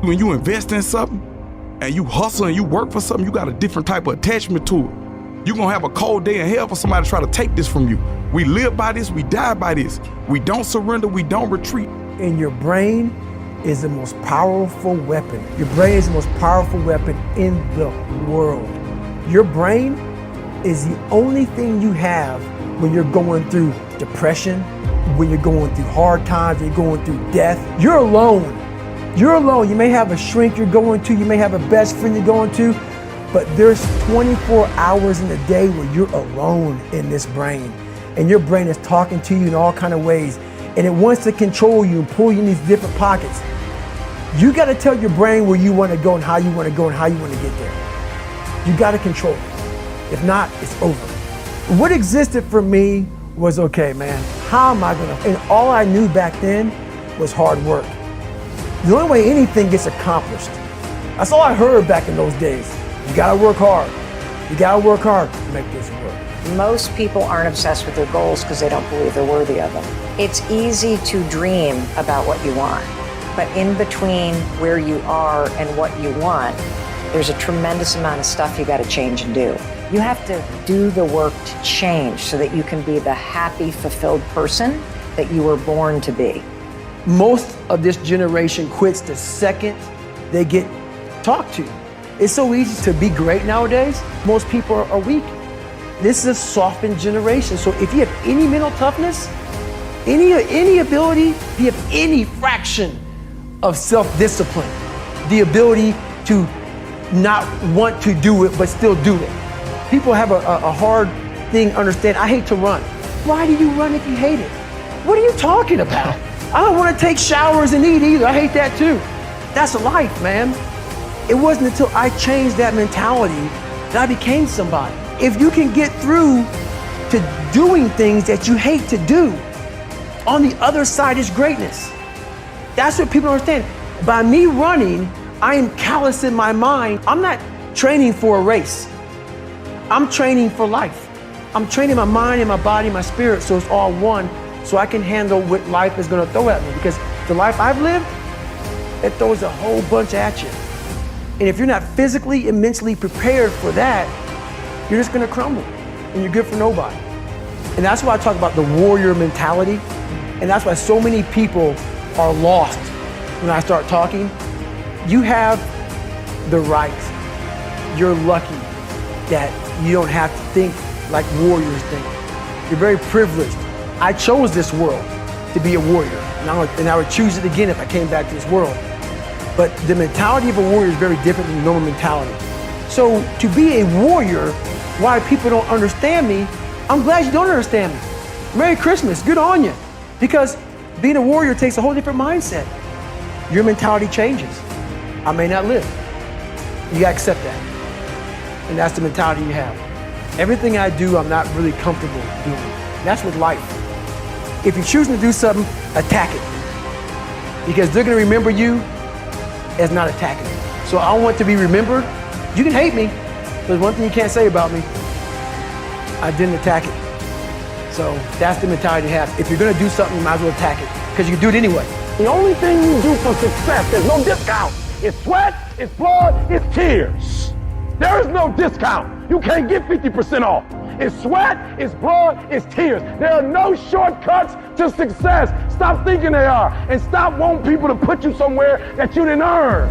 When you invest in something and you hustle and you work for something, you got a different type of attachment to it. You're going to have a cold day in hell for somebody to try to take this from you. We live by this, we die by this. We don't surrender, we don't retreat. And your brain is the most powerful weapon. Your brain is the most powerful weapon in the world. Your brain is the only thing you have when you're going through depression, when you're going through hard times, when you're going through death. You're alone. You're alone. You may have a shrink you're going to, you may have a best friend you're going to, but there's 24 hours in a day where you're alone in this brain. And your brain is talking to you in all kinds of ways. And it wants to control you and pull you in these different pockets. You got to tell your brain where you want to go and how you want to go and how you want to get there. You got to control it. If not, it's over. What existed for me was, okay, man, how am I going to? And all I knew back then was hard work. The only way anything gets accomplished. That's all I heard back in those days. You got to work hard. You got to work hard to make this work. Most people aren't obsessed with their goals because they don't believe they're worthy of them. It's easy to dream about what you want, but in between where you are and what you want, there's a tremendous amount of stuff you got to change and do. You have to do the work to change so that you can be the happy, fulfilled person that you were born to be. Most of this generation quits the second they get talked to. It's so easy to be great nowadays. Most people are weak. This is a softened generation. So if you have any mental toughness, any ability, if you have any fraction of self-discipline, the ability to not want to do it but still do it. People have a hard thing understand. I hate to run. Why do you run if you hate it? What are you talking about? I don't want to take showers and eat either. I hate that too. That's life, man. It wasn't until I changed that mentality that I became somebody. If you can get through to doing things that you hate to do, on the other side is greatness. That's what people don't understand. By me running, I am callous in my mind. I'm not training for a race. I'm training for life. I'm training my mind and my body, my spirit, so it's all one, so I can handle what life is going to throw at me. Because the life I've lived, it throws a whole bunch at you. And if you're not physically and mentally prepared for that, you're just going to crumble, and you're good for nobody. And that's why I talk about the warrior mentality, and that's why so many people are lost when I start talking. You have the right. You're lucky that you don't have to think like warriors think. You're very privileged. I chose this world to be a warrior, and I would choose it again if I came back to this world. But the mentality of a warrior is very different than the normal mentality. So to be a warrior, why people don't understand me, I'm glad you don't understand me. Merry Christmas, good on you. Because being a warrior takes a whole different mindset. Your mentality changes. I may not live. You gotta accept that. And that's the mentality you have. Everything I do, I'm not really comfortable doing. And that's with life. If you're choosing to do something, attack it. Because they're gonna remember you as not attacking it. So I want to be remembered. You can hate me. There's one thing you can't say about me. I didn't attack it. So that's the mentality you have. If you're gonna do something, you might as well attack it, because you can do it anyway. The only thing you do for success, there's no discount. It's sweat, it's blood, it's tears. There is no discount. You can't get 50% off. It's sweat, it's blood, it's tears. There are no shortcuts to success. Stop thinking they are, and stop wanting people to put you somewhere that you didn't earn.